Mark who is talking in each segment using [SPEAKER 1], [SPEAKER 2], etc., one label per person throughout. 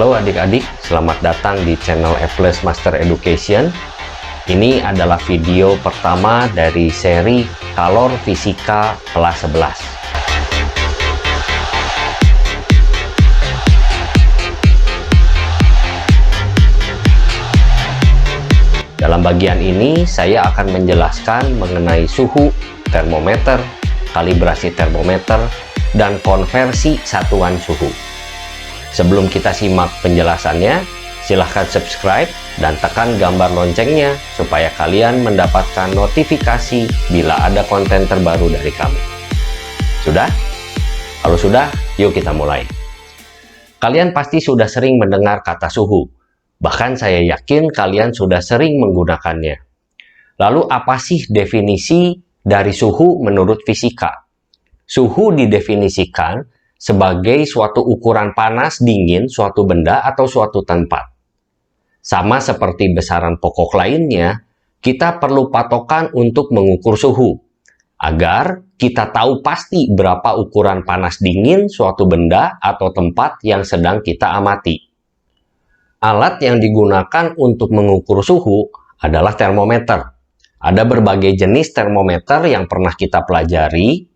[SPEAKER 1] Halo adik-adik, selamat datang di channel E+ Master Education. Ini adalah video pertama dari seri Kalor Fisika kelas 11. Dalam bagian ini, saya akan menjelaskan mengenai suhu, termometer, kalibrasi termometer, dan konversi satuan suhu. Sebelum kita simak penjelasannya, silahkan subscribe dan tekan gambar loncengnya supaya kalian mendapatkan notifikasi bila ada konten terbaru dari kami. Sudah? Kalau sudah, yuk kita mulai. Kalian pasti sudah sering mendengar kata suhu. Bahkan saya yakin kalian sudah sering menggunakannya. Lalu apa sih definisi dari suhu menurut fisika? Suhu didefinisikan sebagai suatu ukuran panas dingin suatu benda atau suatu tempat. Sama seperti besaran pokok lainnya, kita perlu patokan untuk mengukur suhu, agar kita tahu pasti berapa ukuran panas dingin suatu benda atau tempat yang sedang kita amati. Alat yang digunakan untuk mengukur suhu adalah termometer. Ada berbagai jenis termometer yang pernah kita pelajari,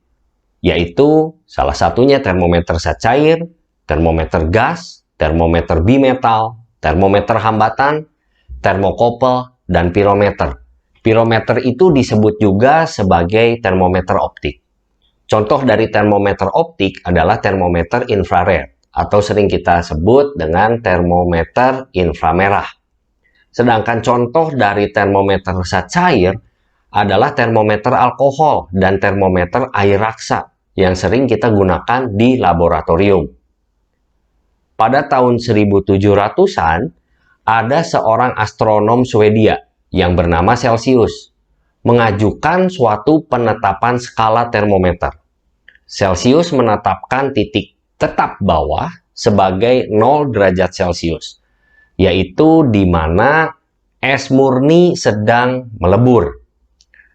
[SPEAKER 1] yaitu salah satunya termometer zat cair, termometer gas, termometer bimetal, termometer hambatan, termokopel, dan pirometer. Pirometer itu disebut juga sebagai termometer optik. Contoh dari termometer optik adalah termometer infrared, atau sering kita sebut dengan termometer inframerah. Sedangkan contoh dari termometer zat cair adalah termometer alkohol dan termometer air raksa yang sering kita gunakan di laboratorium. Pada tahun 1700-an, ada seorang astronom Swedia yang bernama Celsius mengajukan suatu penetapan skala termometer. Celsius menetapkan titik tetap bawah sebagai 0 derajat Celcius, yaitu di mana es murni sedang melebur,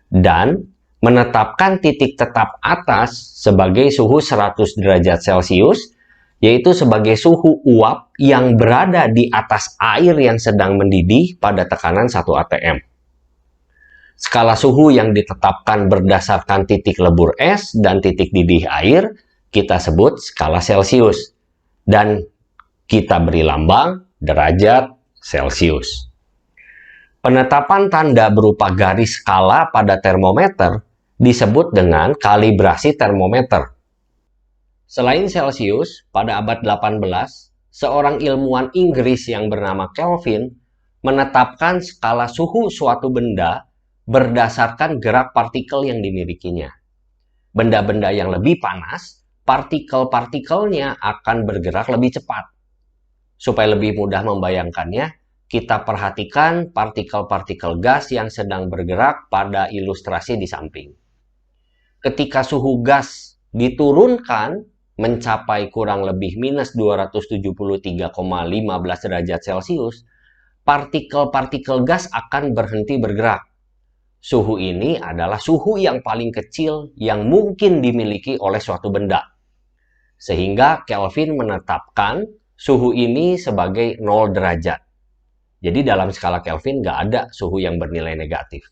[SPEAKER 1] dan menetapkan titik tetap atas sebagai suhu 100 derajat Celcius, yaitu sebagai suhu uap yang berada di atas air yang sedang mendidih pada tekanan 1 atm. Skala suhu yang ditetapkan berdasarkan titik lebur es dan titik didih air kita sebut skala Celcius, dan kita beri lambang derajat Celcius. Penetapan tanda berupa garis skala pada termometer disebut dengan kalibrasi termometer. Selain Celsius, pada abad 18, seorang ilmuwan Inggris yang bernama Kelvin menetapkan skala suhu suatu benda berdasarkan gerak partikel yang dimilikinya. Benda-benda yang lebih panas, partikel-partikelnya akan bergerak lebih cepat. Supaya lebih mudah membayangkannya, kita perhatikan partikel-partikel gas yang sedang bergerak pada ilustrasi di samping. Ketika suhu gas diturunkan mencapai kurang lebih minus 273,15 derajat Celcius, partikel-partikel gas akan berhenti bergerak. Suhu ini adalah suhu yang paling kecil yang mungkin dimiliki oleh suatu benda. Sehingga Kelvin menetapkan suhu ini sebagai 0 derajat. Jadi dalam skala Kelvin nggak ada suhu yang bernilai negatif.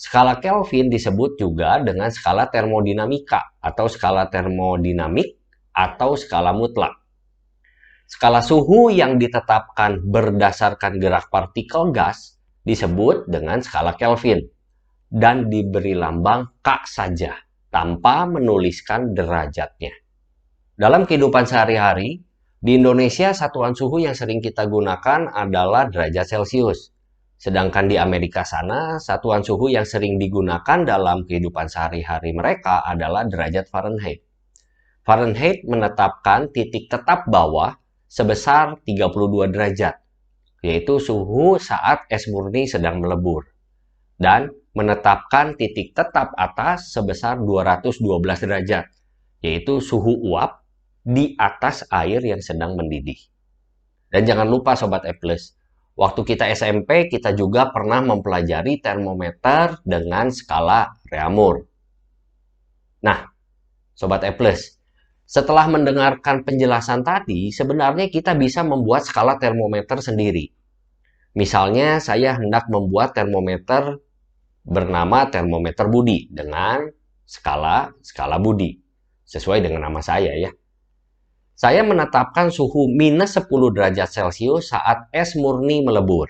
[SPEAKER 1] Skala Kelvin disebut juga dengan skala termodinamika atau skala termodinamik atau skala mutlak. Skala suhu yang ditetapkan berdasarkan gerak partikel gas disebut dengan skala Kelvin dan diberi lambang K saja tanpa menuliskan derajatnya. Dalam kehidupan sehari-hari, di Indonesia satuan suhu yang sering kita gunakan adalah derajat Celcius. Sedangkan di Amerika sana, satuan suhu yang sering digunakan dalam kehidupan sehari-hari mereka adalah derajat Fahrenheit. Fahrenheit menetapkan titik tetap bawah sebesar 32 derajat, yaitu suhu saat es murni sedang melebur. Dan menetapkan titik tetap atas sebesar 212 derajat, yaitu suhu uap di atas air yang sedang mendidih. Dan jangan lupa Sobat E+, waktu kita SMP, kita juga pernah mempelajari termometer dengan skala Reaumur. Nah, Sobat E+, Setelah mendengarkan penjelasan tadi, sebenarnya kita bisa membuat skala termometer sendiri. Misalnya, saya hendak membuat termometer bernama termometer Budi dengan skala Budi. Sesuai dengan nama saya ya. Saya menetapkan suhu minus 10 derajat Celcius saat es murni melebur.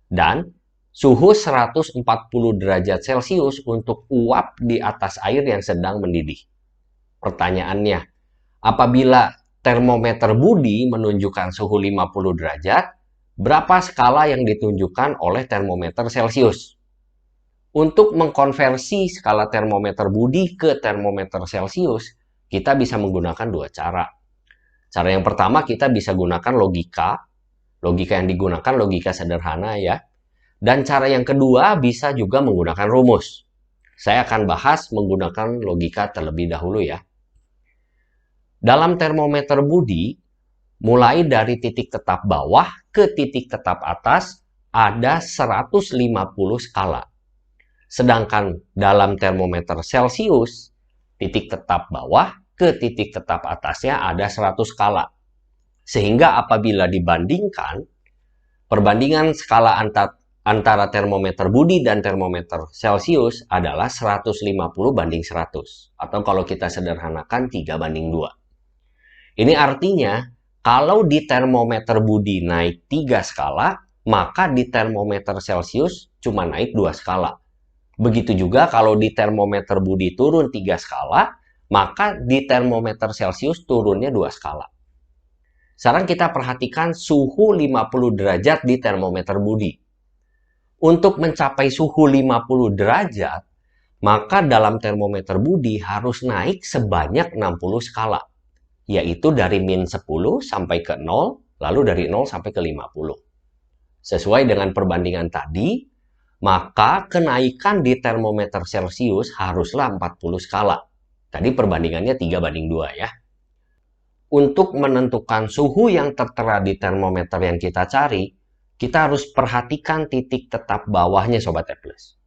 [SPEAKER 1] Dan suhu 140 derajat Celcius untuk uap di atas air yang sedang mendidih. Pertanyaannya, apabila termometer Budi menunjukkan suhu 50 derajat, berapa skala yang ditunjukkan oleh termometer Celcius? Untuk mengkonversi skala termometer Budi ke termometer Celcius, kita bisa menggunakan dua cara. Cara yang pertama, kita bisa gunakan logika. Logika yang digunakan logika sederhana ya. Dan cara yang kedua bisa juga menggunakan rumus. Saya akan bahas menggunakan logika terlebih dahulu ya. Dalam termometer Budi, mulai dari titik tetap bawah ke titik tetap atas ada 150 skala. Sedangkan dalam termometer Celcius, titik tetap bawah ke titik tetap atasnya ada 100 skala. Sehingga apabila dibandingkan, perbandingan skala antara termometer Budi dan termometer Celcius adalah 150 banding 100. Atau kalau kita sederhanakan 3 banding 2. Ini artinya, kalau di termometer Budi naik 3 skala, maka di termometer Celcius cuma naik 2 skala. Begitu juga kalau di termometer Budi turun 3 skala, maka di termometer Celcius turunnya 2 skala. Sekarang kita perhatikan suhu 50 derajat di termometer Budi. Untuk mencapai suhu 50 derajat, maka dalam termometer Budi harus naik sebanyak 60 skala. Yaitu dari min 10 sampai ke 0, lalu dari 0 sampai ke 50. Sesuai dengan perbandingan tadi, maka kenaikan di termometer Celcius haruslah 40 skala. Tadi perbandingannya 3 banding 2 ya. Untuk menentukan suhu yang tertera di termometer yang kita cari, kita harus perhatikan titik tetap bawahnya Sobat Apples.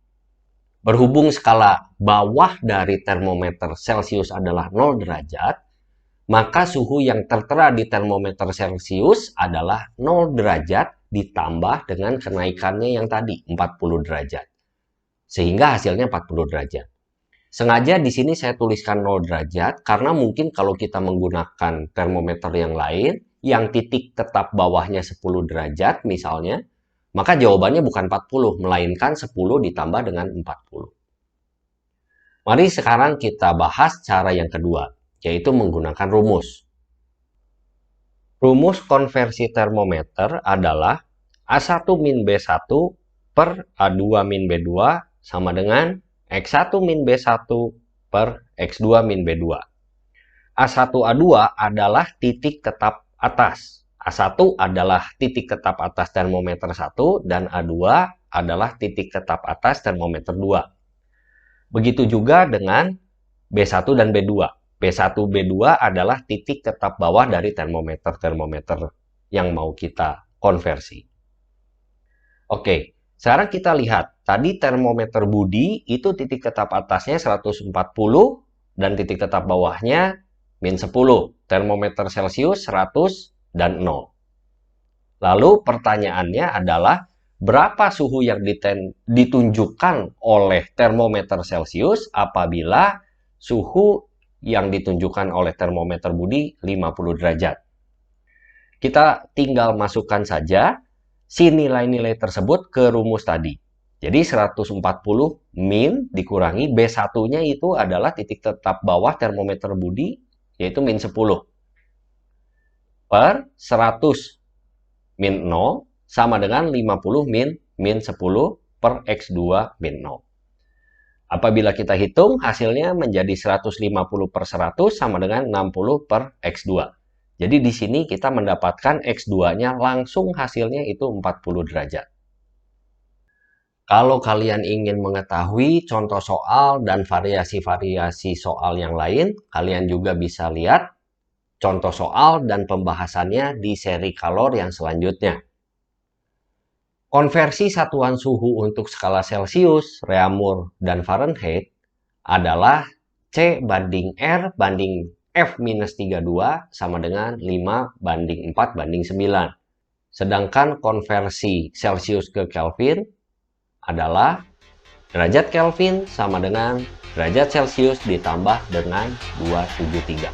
[SPEAKER 1] Berhubung skala bawah dari termometer Celcius adalah 0 derajat, maka suhu yang tertera di termometer Celcius adalah 0 derajat ditambah dengan kenaikannya yang tadi, 40 derajat. Sehingga hasilnya 40 derajat. Sengaja di sini saya tuliskan 0 derajat, karena mungkin kalau kita menggunakan termometer yang lain, yang titik tetap bawahnya 10 derajat misalnya, maka jawabannya bukan 40, melainkan 10 ditambah dengan 40. Mari sekarang kita bahas cara yang kedua, yaitu menggunakan rumus. Rumus konversi termometer adalah A1 min B1 per A2 min B2 sama dengan X1 min B1 per X2 min B2. A1 A2 adalah titik tetap atas. A1 adalah titik tetap atas termometer 1 dan A2 adalah titik tetap atas termometer 2. Begitu juga dengan B1 dan B2. B1, B2 adalah titik tetap bawah dari termometer-termometer yang mau kita konversi. Oke, sekarang kita lihat. Tadi termometer Budi itu titik tetap atasnya 140 dan titik tetap bawahnya min 10. Termometer Celcius 100 dan 0. Lalu pertanyaannya adalah berapa suhu yang ditunjukkan oleh termometer Celcius apabila suhu yang ditunjukkan oleh termometer Budi 50 derajat. Kita tinggal masukkan saja si nilai-nilai tersebut ke rumus tadi. Jadi 140 min dikurangi B1-nya itu adalah titik tetap bawah termometer Budi, yaitu min 10. Per 100 min 0 sama dengan 50 min 10 per X2 min 0. Apabila kita hitung, hasilnya menjadi 150 per 100 sama dengan 60 per X2. Jadi di sini kita mendapatkan X2-nya langsung hasilnya itu 40 derajat. Kalau kalian ingin mengetahui contoh soal dan variasi-variasi soal yang lain, kalian juga bisa lihat contoh soal dan pembahasannya di seri Kalor yang selanjutnya. Konversi satuan suhu untuk skala Celcius, Reaumur, dan Fahrenheit adalah C banding R banding F-32 sama dengan 5:4:9. Sedangkan konversi Celcius ke Kelvin adalah derajat Kelvin sama dengan derajat Celcius ditambah dengan 273.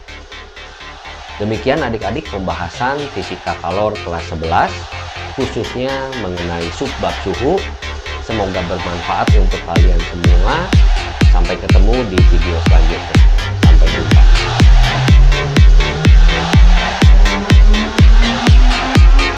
[SPEAKER 1] Demikian adik-adik pembahasan fisika kalor kelas 11, khususnya mengenai subbab suhu. Semoga bermanfaat untuk kalian semua. Sampai ketemu di video selanjutnya. Sampai jumpa.